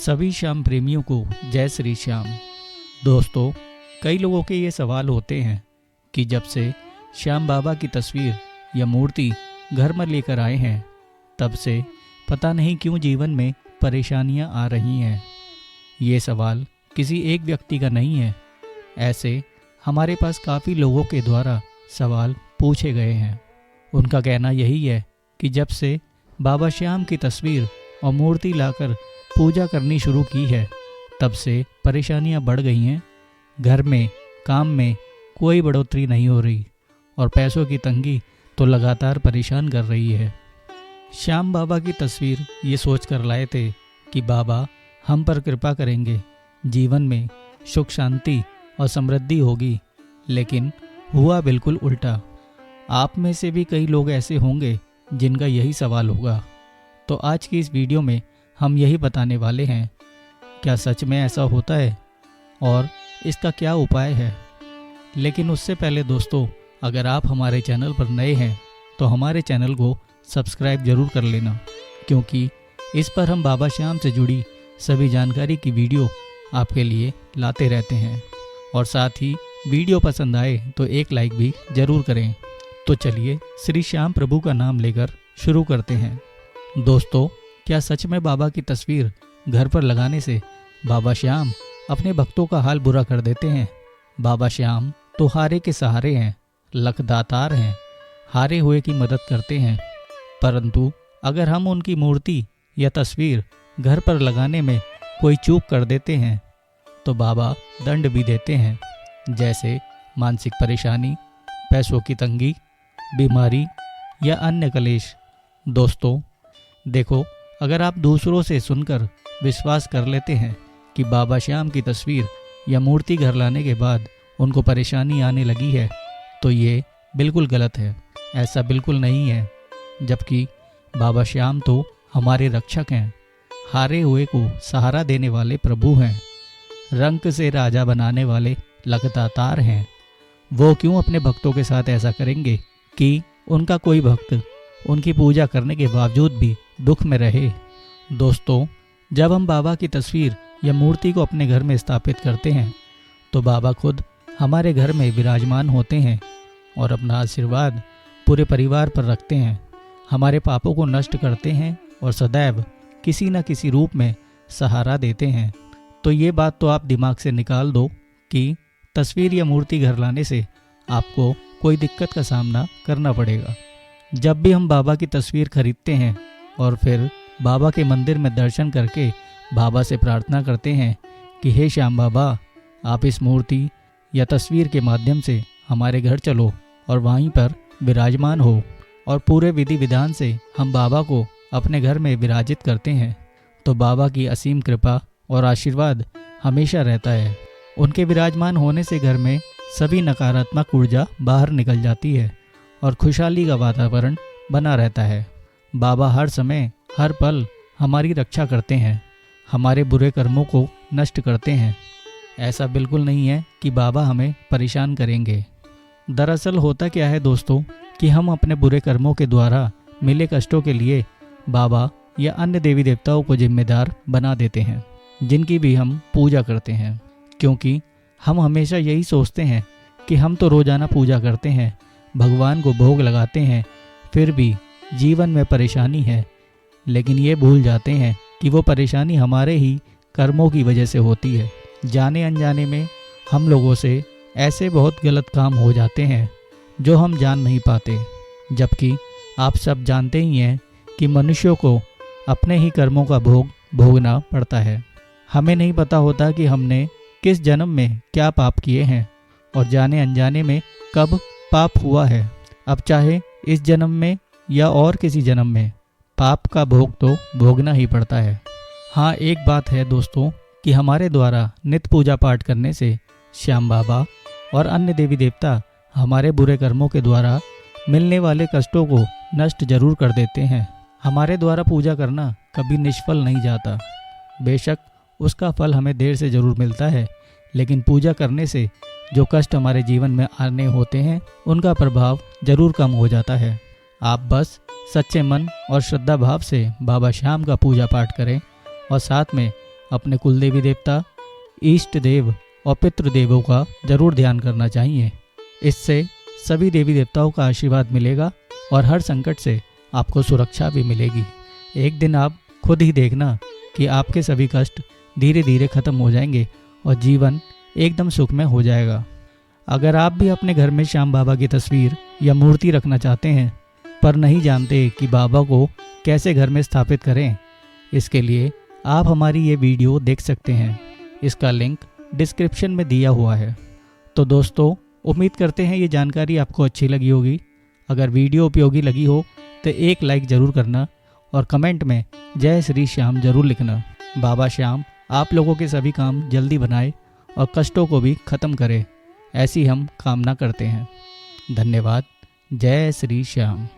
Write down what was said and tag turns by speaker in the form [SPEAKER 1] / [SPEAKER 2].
[SPEAKER 1] सभी श्याम प्रेमियों को जय श्री श्याम। दोस्तों, कई लोगों के ये सवाल होते हैं कि जब से श्याम बाबा की तस्वीर या मूर्ति घर में लेकर आए हैं तब से पता नहीं क्यों जीवन में परेशानियां आ रही हैं। ये सवाल किसी एक व्यक्ति का नहीं है, ऐसे हमारे पास काफ़ी लोगों के द्वारा सवाल पूछे गए हैं। उनका कहना यही है कि जब से बाबा श्याम की तस्वीर और मूर्ति लाकर पूजा करनी शुरू की है तब से परेशानियां बढ़ गई हैं। घर में काम में कोई बढ़ोतरी नहीं हो रही और पैसों की तंगी तो लगातार परेशान कर रही है। श्याम बाबा की तस्वीर ये सोच कर लाए थे कि बाबा हम पर कृपा करेंगे, जीवन में सुख शांति और समृद्धि होगी, लेकिन हुआ बिल्कुल उल्टा। आप में से भी कई लोग ऐसे होंगे जिनका यही सवाल होगा। तो आज की इस वीडियो में हम यही बताने वाले हैं, क्या सच में ऐसा होता है और इसका क्या उपाय है। लेकिन उससे पहले दोस्तों, अगर आप हमारे चैनल पर नए हैं तो हमारे चैनल को सब्सक्राइब जरूर कर लेना, क्योंकि इस पर हम बाबा श्याम से जुड़ी सभी जानकारी की वीडियो आपके लिए लाते रहते हैं। और साथ ही वीडियो पसंद आए तो एक लाइक भी जरूर करें। तो चलिए श्री श्याम प्रभु का नाम लेकर शुरू करते हैं। दोस्तों, क्या सच में बाबा की तस्वीर घर पर लगाने से बाबा श्याम अपने भक्तों का हाल बुरा कर देते हैं? बाबा श्याम तो हारे के सहारे हैं, लखदातार हैं, हारे हुए की मदद करते हैं। परंतु अगर हम उनकी मूर्ति या तस्वीर घर पर लगाने में कोई चूक कर देते हैं तो बाबा दंड भी देते हैं, जैसे मानसिक परेशानी, पैसों की तंगी, बीमारी या अन्य कलेश। दोस्तों देखो, अगर आप दूसरों से सुनकर विश्वास कर लेते हैं कि बाबा श्याम की तस्वीर या मूर्ति घर लाने के बाद उनको परेशानी आने लगी है तो ये बिल्कुल गलत है। ऐसा बिल्कुल नहीं है, जबकि बाबा श्याम तो हमारे रक्षक हैं, हारे हुए को सहारा देने वाले प्रभु हैं, रंक से राजा बनाने वाले लगातार हैं। वो क्यों अपने भक्तों के साथ ऐसा करेंगे कि उनका कोई भक्त उनकी पूजा करने के बावजूद भी दुख में रहे। दोस्तों, जब हम बाबा की तस्वीर या मूर्ति को अपने घर में स्थापित करते हैं तो बाबा खुद हमारे घर में विराजमान होते हैं और अपना आशीर्वाद पूरे परिवार पर रखते हैं, हमारे पापों को नष्ट करते हैं और सदैव किसी न किसी रूप में सहारा देते हैं। तो ये बात तो आप दिमाग से निकाल दो कि तस्वीर या मूर्ति घर लाने से आपको कोई दिक्कत का सामना करना पड़ेगा। जब भी हम बाबा की तस्वीर खरीदते हैं और फिर बाबा के मंदिर में दर्शन करके बाबा से प्रार्थना करते हैं कि हे श्याम बाबा, आप इस मूर्ति या तस्वीर के माध्यम से हमारे घर चलो और वहीं पर विराजमान हो, और पूरे विधि विधान से हम बाबा को अपने घर में विराजित करते हैं, तो बाबा की असीम कृपा और आशीर्वाद हमेशा रहता है। उनके विराजमान होने से घर में सभी नकारात्मक ऊर्जा बाहर निकल जाती है और खुशहाली का वातावरण बना रहता है। बाबा हर समय हर पल हमारी रक्षा करते हैं, हमारे बुरे कर्मों को नष्ट करते हैं। ऐसा बिल्कुल नहीं है कि बाबा हमें परेशान करेंगे। दरअसल होता क्या है दोस्तों कि हम अपने बुरे कर्मों के द्वारा मिले कष्टों के लिए बाबा या अन्य देवी देवताओं को जिम्मेदार बना देते हैं, जिनकी भी हम पूजा करते हैं, क्योंकि हम हमेशा यही सोचते हैं कि हम तो रोजाना पूजा करते हैं, भगवान को भोग लगाते हैं, फिर भी जीवन में परेशानी है। लेकिन ये भूल जाते हैं कि वो परेशानी हमारे ही कर्मों की वजह से होती है। जाने अनजाने में हम लोगों से ऐसे बहुत गलत काम हो जाते हैं जो हम जान नहीं पाते, जबकि आप सब जानते ही हैं कि मनुष्यों को अपने ही कर्मों का भोग भोगना पड़ता है। हमें नहीं पता होता कि हमने किस जन्म में क्या पाप किए हैं और जाने अनजाने में कब पाप हुआ है। अब चाहे इस जन्म में या और किसी जन्म में पाप का भोग तो भोगना ही पड़ता है। हाँ, एक बात है दोस्तों कि हमारे द्वारा नित्य पूजा पाठ करने से श्याम बाबा और अन्य देवी देवता हमारे बुरे कर्मों के द्वारा मिलने वाले कष्टों को नष्ट जरूर कर देते हैं। हमारे द्वारा पूजा करना कभी निष्फल नहीं जाता। बेशक उसका फल हमें देर से जरूर मिलता है, लेकिन पूजा करने से जो कष्ट हमारे जीवन में आने होते हैं उनका प्रभाव जरूर कम हो जाता है। आप बस सच्चे मन और श्रद्धा भाव से बाबा श्याम का पूजा पाठ करें और साथ में अपने कुलदेवी देवता, इष्ट देव और पितृ देवों का जरूर ध्यान करना चाहिए। इससे सभी देवी देवताओं का आशीर्वाद मिलेगा और हर संकट से आपको सुरक्षा भी मिलेगी। एक दिन आप खुद ही देखना कि आपके सभी कष्ट धीरे धीरे खत्म हो जाएंगे और जीवन एकदम सुखमय हो जाएगा। अगर आप भी अपने घर में श्याम बाबा की तस्वीर या मूर्ति रखना चाहते हैं पर नहीं जानते कि बाबा को कैसे घर में स्थापित करें, इसके लिए आप हमारी ये वीडियो देख सकते हैं। इसका लिंक डिस्क्रिप्शन में दिया हुआ है। तो दोस्तों, उम्मीद करते हैं ये जानकारी आपको अच्छी लगी होगी। अगर वीडियो उपयोगी लगी हो तो एक लाइक ज़रूर करना और कमेंट में जय श्री श्याम जरूर लिखना। बाबा श्याम आप लोगों के सभी काम जल्दी बनाए और कष्टों को भी खत्म करे, ऐसी हम कामना करते हैं। धन्यवाद। जय श्री श्याम।